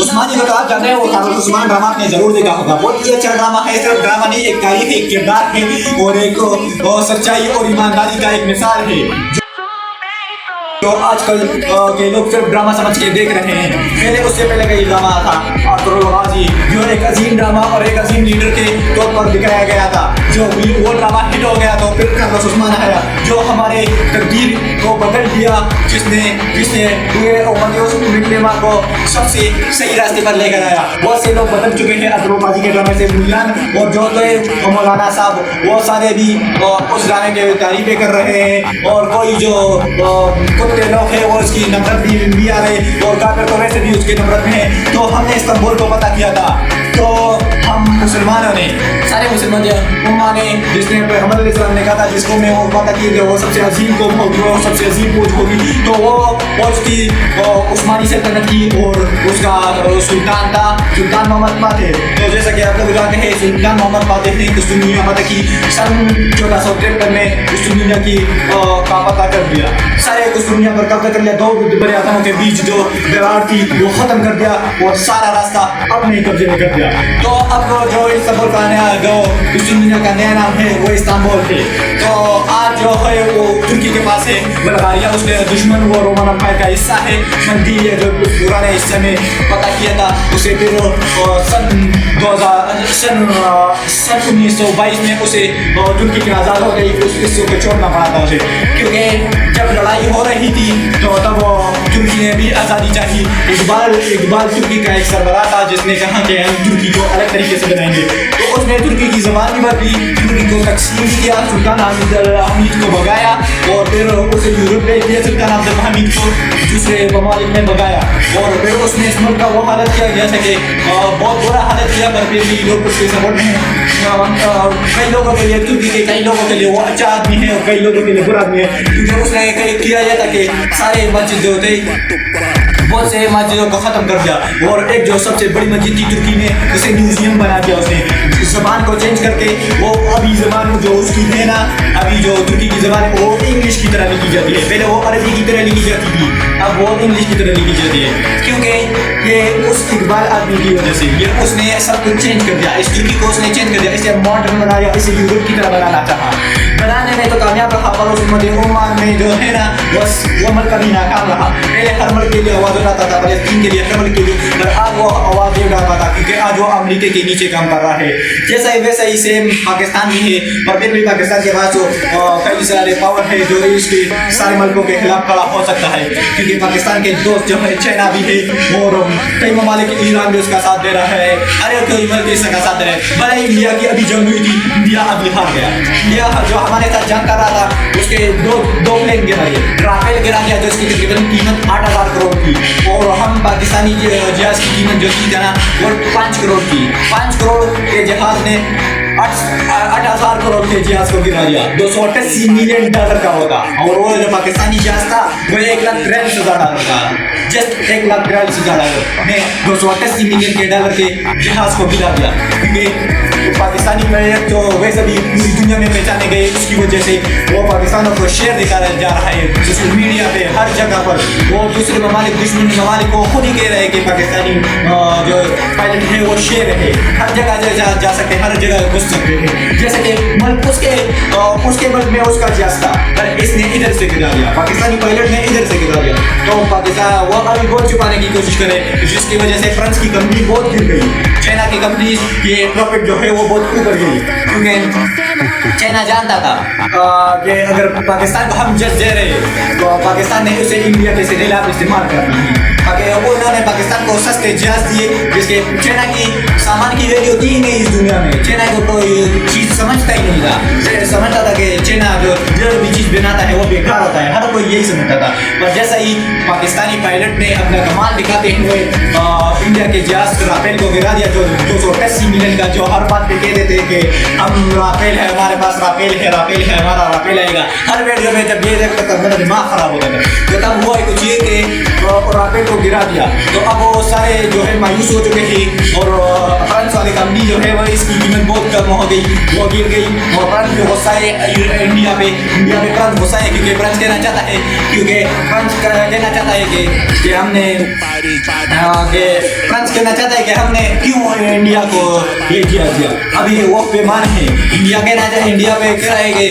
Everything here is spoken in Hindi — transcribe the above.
उस्मानी को तो आप जानते हैं, वो खालिद उस्मान ड्रामा आपने जरूर देखा होगा। बहुत ही अच्छा ड्रामा है, सिर्फ ड्रामा नहीं, एक तारीख है, एक किरदार है और एक सच्चाई और ईमानदारी का एक मिसाल है जो आजकल के लोग सिर्फ ड्रामा समझ के देख रहे हैं। पहले उससे पहले का ये ड्रामा था अरतुगरुल गाजी, जो एक अजीम ड्रामा और एक अजीम लीडर के तौर पर दिखाया गया था। जो वो ड्रामा हिट हो गया तो फिर खालिद उस्मान आया जो हमारे तकदीर को बदल दिया, जिसने पूरे उम्मा को सबसे सही रास्ते पर लेकर आया। बहुत से लोग बदल चुके हैं अरतुगरुल गाजी के ड्रामे से बुनियान, और जो तो मौलाना साहब वो सारे भी उस ड्रामे के तारीफें कर रहे हैं, और कोई जो लोग है वो उसकी नफरत भी आ रहे, और काफिर तो वैसे भी उसकी नफरत में है। तो हमने इस्तांबुल को पता किया था, तो हम मुसलमानों ने, सारे मुसलमान उम्मा ने, जिसने पैगंबर अलैहिस्सलाम ने कहा था जिसको मैं वो पता की वो सबसे अजीम कौम होगी, वो सबसे अजीम फौज होगी, तो वो उसकी उस्मानी सल्तनत की, और उसका सुल्तान था सुल्तान मोहम्मद फातेह। तो जैसा कि आप लोग जानते हैं, सुल्तान मोहम्मद फातेह ने कुतुब दुनिया फतह की सन 1453 में कुतुब दुनिया की का पता कर दिया, सारे कुतुब दुनिया पर कब्जा कर लिया। दो बड़े आजमों के बीच जो दरार थी वो खत्म कर दिया और सारा रास्ता अपने कब्जे में कर दिया। तो अब जो इस्तांबुल का नया जो कुतुब दुनिया का नया नाम है वो इस्तांबुल है। तो आज जो है वो तुर्की के पास है, बल्गारिया उसके दुश्मन वो रोमन अम्पायर का हिस्सा है। मंदी है जो पुराने हिस्से में पता किया था, उसे फिर सन 1922 में उसे तुर्की की आज़ाद हो गई, उस हिस्से को छोड़ना पड़ा था उसे, क्योंकि जब लड़ाई हो रही थी तो तब तुर्की ने भी आज़ादी चाहिए। इकबाल तुर्की का एक सरबराह था जिसने कहा कि हम तुर्की को अलग तरीके से बनाएंगे, तो उसने तुर्की की ज़बान भी बदली, तुर्की को तकसीम किया, सुल्तान हमीद को भगाया और फिर उसे यूरोप भेज दिया, सुल्तान अब्दुल हमीद को दूसरे ममालिक में भगाया, और फिर उसने इस मुल्क का वो हालत किया गया था कि बहुत बुरा हालत किया, पर फिर भी लोग उसके सपोर्ट में हैं। कई लोगों के लिए तुर्की के कई लोगों के लिए वो अच्छा आदमी है और कई लोगों के लिए बुरा आदमी है, क्योंकि उसने किया जाता कि सारे मस्जिद जो थे बहुत से मस्जिदों को ख़त्म कर दिया, और एक जो सबसे बड़ी मस्जिद थी तुर्की में उसे म्यूजियम बना दिया उसने, ज़बान को चेंज करके। वो अभी ज़बान जो उसकी है ना, अभी जो तुर्की की ज़बान है वो इंग्लिश की तरह लिखी जाती है, पहले वो अरबी की तरह लिखी जाती थी, अब वो इंग्लिश की तरह लिखी जाती है, क्योंकि ये उस इकबाल आदमी की वजह से ये उसने सब कुछ चेंज कर दिया, इस तुर्की को उसने चेंज कर दिया, इसे मॉडर्न बना दिया, इसे यूरोप की तरह बनाना चाहा। बनाने में तो कामयाब रहा, पर उस उम्मत में जो है ना बस वो अमल कभी नाकाम रहा। पहले हर मुल्क के लिए आवाज़ उठाता था, फलस्तीन के लिए, हर मुल्क के लिए, पर आज वो आवाज़ नहीं उठाता था, क्योंकि आज वो अमेरिका के नीचे काम कर रहा है। जैसा ही वैसा ही सेम पाकिस्तान भी है, पर फिर भी पाकिस्तान के पास कई सारे पावर है जो इसके सारे मुल्कों के खिलाफ खड़ा हो सकता है, क्योंकि पाकिस्तान के दोस्त जो है चाइना भी है, और कई ममालिक, ईरान भी उसका साथ दे रहा है, अरे कोई मुल्क इसका साथ दे रहा है। भले इंडिया की अभी जंग हुई थी, इंडिया अभी हार गया। इंडिया जो हमारे साथ जंग कर रहा था उसके दो प्लेन गिरा दिए, राफेल गिरा दिया जो उसकी तकरीबन कीमत 8,000 करोड़ की, और हम पाकिस्तानी जहाज की कीमत जो थी ना वो 5 करोड़ की, 5 करोड़ के जहाज ने 8,000 करोड़ के जहाज को गिरा दिया। $288 मिलियन का होगा, और वो जो पाकिस्तानी जहाज था वो $1,43,000 का, जस्ट $1,43,000 ने $288 मिलियन के जहाज को गिरा दिया, क्योंकि पाकिस्तानी प्लेयर जो वैसे भी पूरी दुनिया में पहचाने गए उसकी वजह से वो पाकिस्तानों को शेयर दिखाया जा रहा है सोशल मीडिया पे, हर जगह पर। वो दूसरे ममालिक, दुश्मन ममालिक को खुद ही कह रहे हैं कि पाकिस्तानी जो पायलट है वो शेर है, हर जगह जा सकते हैं, हर जगह घुस सकते हैं। जैसे कि मुल्क उसके मुल्क में उसका जहाज था, पर इसने इधर से गिरा दिया, पाकिस्तानी पायलट ने इधर से गिरा दिया। तो पाकिस्तान वो अभी बहुत छुपाने की कोशिश करे, जिसकी वजह से फ्रांस की कंपनी बहुत गिर गई, चाइना की कंपनी ये प्रॉफिट जो है वो बहुत ऊपर गई, क्योंकि चाइना जानता था कि अगर पाकिस्तान को हम जज दे रहे तो पाकिस्तान ने उसे इंडिया के खिलाफ इस्तेमाल करना है। उन्होंने पाकिस्तान को सस्ते जहाज दिए, जिसके चाइना की सामान की वैल्यू थी ही नहीं इस दुनिया में। चाइना को तो ये चीज़ समझता ही नहीं था, समझता था कि चाइना जो भी चीज़ बनाता है वो बेकार होता है, हर कोई यही समझता था। पर जैसा ही पाकिस्तानी पायलट ने अपना कमाल दिखाते हुए इंडिया के जहाज राफेल को गिरा दिया, जो 288 मिलियन का, जो हर बात पे कह देते कि हम राफेल है, हमारे पास राफेल है, हमारा राफेल आएगा, हर वीडियो में जब ये देखता तब मेरा दिमाग खराब होता था। तो तब हुआ कुछ ये कि राफेल को गिरा दिया, तो अब वो सारे जो है मायूस हो चुके हैं, और फ्रांस वाली कंपनी जो जो है वो इसकी कीमत बहुत कम हो गई, वो गिर गई। और फ्रांस पे गुस्सा है इंडिया पे फ्रांस गुस्सा है क्योंकि फ्रांस कहना चाहता है कि हमने फ्रांस कहना चाहता है कि हमने क्यों इंडिया को ये किया। अभी वो बेमान है, इंडिया कहना चाहता है, इंडिया पे कह रहा है कि